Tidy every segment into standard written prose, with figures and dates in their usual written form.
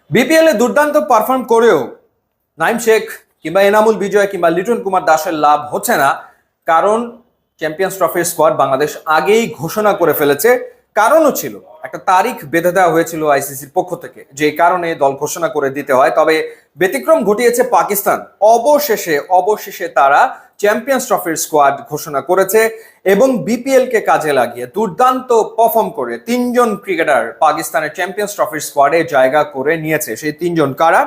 BPL এ দুর্দান্ত perform করেও নাইম শেখ কিংবা এনামুল বিজয় কিংবা লিটন কুমার দাসের লাভ হচ্ছে না। কারণ চ্যাম্পিয়ন্স ট্রফির স্কোয়াড বাংলাদেশ আগেই ঘোষণা করে ফেলেছে। কারণও ছিল, একটা তারিখ বেঁধে দেওয়া হয়েছিল আইসিসির পক্ষ থেকে, যে কারণে দল ঘোষণা করে দিতে হয়। তবে ব্যতিক্রম ঘটিয়েছে পাকিস্তান। অবশেষে অবশেষে তারা চ্যাম্পিয়ন্স ট্রফির স্কোয়াড ঘোষণা করেছে এবং বিপিএল কে কাজে লাগিয়ে দুর্দান্ত পারফর্ম করে তিনজন ক্রিকেটার পাকিস্তানের চ্যাম্পিয়ন্স ট্রফির স্কোয়াডে জায়গা করে নিয়েছে। সেই তিনজন কারা?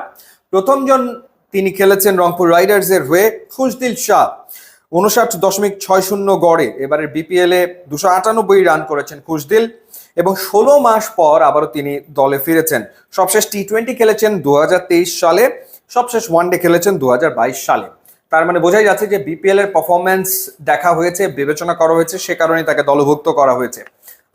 প্রথমজন, তিনি খেলেছেন রংপুর রাইডার্স এর হয়ে খুশদিল শাহ। 59.60 গড়ে এবারের বিপিএল এ 298 রান করেছেন খুশদিল এবং 16 মাস পর আবারও তিনি দলে ফিরেছেন। সবশেষ টি-20 খেলেছেন 2023 সালে, সবশেষ ওয়ানডে খেলেছেন 2022 সালে। তার মানে বোঝাই যাচ্ছে যে বিপিএল এর পারফরমেন্স দেখা হয়েছে, বিবেচনা করা হয়েছে, সে কারণে তাকে দলভুক্ত করা হয়েছে।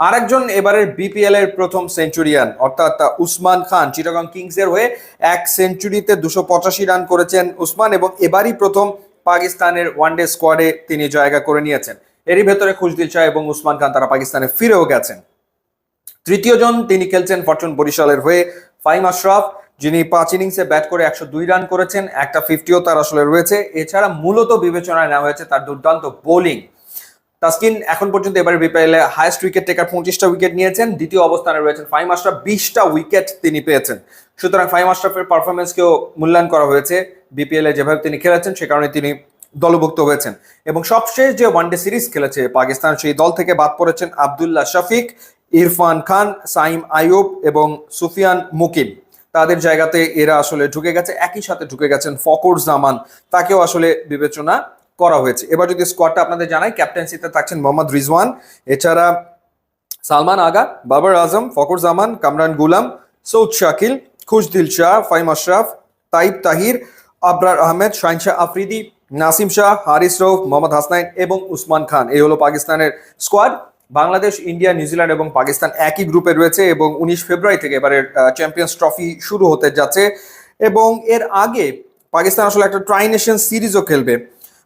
আরেকজন এবারের বিপিএল এর প্রথম সেঞ্চুরিয়ান অর্থাৎ উসমান খান, চিটাগং কিংস এর হয়ে এক সেঞ্চুরিতে 285 রান করেছেন উসমান এবং এবারই প্রথম পাকিস্তানের ওয়ানডে স্কোয়াডে তিনি জায়গা করে নিয়েছেন। এরই ভেতরে খুশদিল শাহ এবং উসমান খান তারা পাকিস্তানে ফিরেও গেছেন। তৃতীয় জন, তিনি খেলছেন ফরচুন বরিশালের হয়ে ফাহিম আশরাফ, যিনি 5 ইনিংসে ব্যাট করে 102 রান করেছেন, একটা 50ও তার আসলে রয়েছে। এছাড়া মূলত বিবেচনায় নেওয়া হয়েছে তার দুর্দান্ত বোলিং। তাসকিন এখন পর্যন্ত এবারে বিপিএল এ হাইয়েস্ট উইকেট টেকার, 25টা উইকেট নিয়েছেন। দ্বিতীয় অবস্থানে রয়েছেন ফাহিম আশরাফ, 20টা উইকেট তিনি পেয়েছেন। সুতরাং ফাহিম আশরাফের পারফরমেন্সকেও মূল্যায়ন করা হয়েছে। বিপিএল এ যেভাবে তিনি খেলেছেন সে কারণে তিনি দলভুক্ত হয়েছেন। এবং সবশেষ যে ওয়ানডে সিরিজ খেলেছে পাকিস্তান, সেই দল থেকে বাদ পড়েছেন আব্দুল্লাহ শফিক, ইরফান খান, সাইম আইয়ুব এবং সুফিয়ান মুকিম। তাদের জায়গাতে এরা আসলে ঢুকে গেছে। একই সাথে ঢুকে গেছেন ফকর জামান, তাকেও আসলে বিবেচনা করা হয়েছে। এবার যদি স্কোয়াডটা আপনাদের জানাই, ক্যাপ্টেন্সিতে থাকছেন মোহাম্মদ রিজওয়ান, এছাড়া সালমান আগা, বাবর আজম, ফকর জামান, কামরান গুলাম, সৌদ শাকিল, খুশদিল শাহ, ফাহিম আশরাফ, তাইব তাহির, আবরার আহমেদ, শাহিন শাহ আফ্রিদি, নাসিম শাহ, হারিস রৌফ, মোহাম্মদ হাসনাইন এবং উসমান খান। এই হলো পাকিস্তানের স্কোয়াড। বাংলাদেশ, ইন্ডিয়া, নিউজিল্যান্ড এবং পাকিস্তান একই গ্রুপে রয়েছে এবং 19 ফেব্রুয়ারি থেকে এবারের চ্যাম্পিয়ন্স ট্রফি শুরু হতে যাচ্ছে। এবং এর আগে পাকিস্তান আসলে একটা ট্রাই নেশন সিরিজও খেলবে।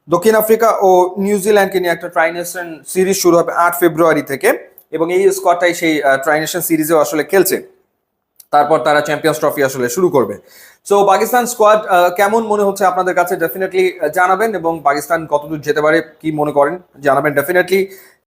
দক্ষিণ আফ্রিকা ও নিউজিল্যান্ডকে নিয়ে একটা ট্রাই নেশন সিরিজ শুরু হবে 8 ফেব্রুয়ারি থেকে এবং এই স্কোয়াডটাই সেই ট্রাই নেশন সিরিজেও আসলে খেলছে। তারপর তারা চ্যাম্পিয়ন্স ট্রফি আসলে শুরু করবে। সো পাকিস্তান স্কোয়াড কেমন মনে হচ্ছে আপনাদের কাছে ডেফিনেটলি জানাবেন এবং পাকিস্তান কতদূর যেতে পারে কি মনে করেন জানাবেন ডেফিনেটলি।